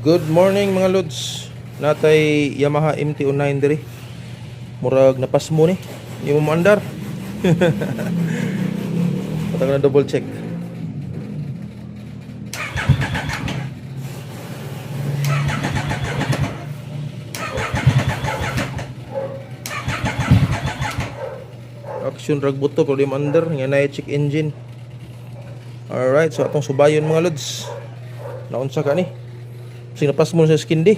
Good morning mga lods. Natay Yamaha MT-09 diri. Murag napasmo ni. Di mo maandar. Patag na double check. Action drag buto pero di maandar. Nga na check engine. Alright, so atong subayon mga lods. Naunsa ka ni? Kasi napas mo sa skin di.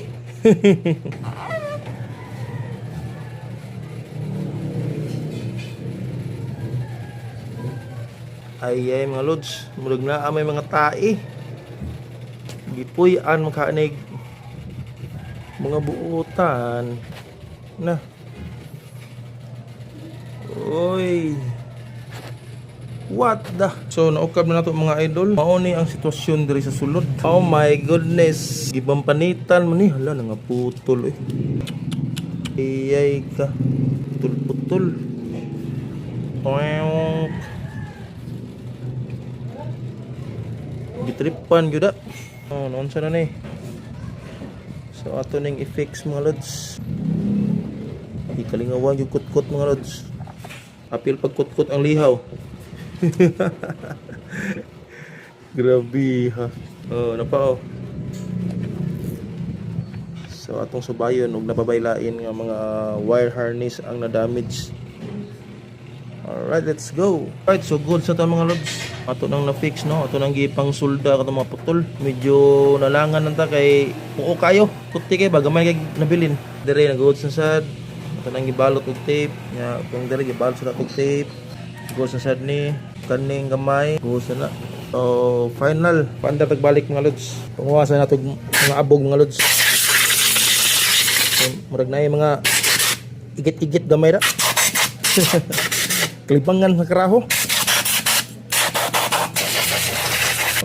Ay mga lods, murag na may mga tae. Gipuy-an makanig mga buutan. Na. Oy. What the? So naukab na nato mga idol. Mao ni ang sitwasyon diri sa sulod. Oh my goodness. Gibang panitan man ni. Hala nga putol eh. Iyay ka. Putol-putol. Gitripan gyud. Oh, noon sa na ni. So ato ning i-fix mga lods. Ikalingawan yung kutkot mga lods. Apil pagkutkot ang lihaw. Grabe ha. Oh, napa oh. So atong subayon ug napabaylain nga mga wire harness ang na-damage. Alright, let's go. Alright, so good sa ta mga lods. Ato nang na-fix no. Ato nang gipang sulda kato mga putol. Medyo nalangan nanta kay oo kayo. Puti kay bagamay kay nabilin. Dire nag-good sa sad. Ato nang gibalot og tape. Nya kung dire gibalot sa og tape. Good sa sad ni kaning gamay. Good sa na. So final. Paanda tagbalik mga lods. Tunguwasan nato mga abog mga lods. So, murag na yung mga igit-igit gamay ra. Kalibangan sa karaho.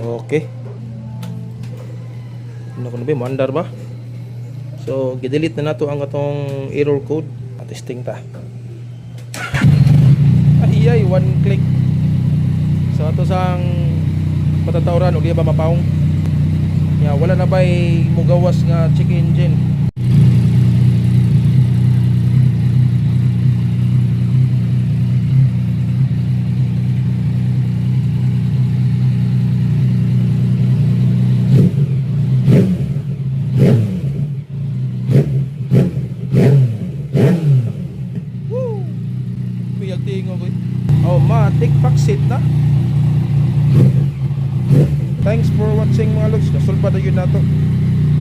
Okay. Ano ko na ba? Mandar ba? So, gidelete na nato ang atong error code. Testing ta. Ay, one click. So, ato sang patatawran o di ba mapaong. Ya, wala na ba'y mugawas nga check engine.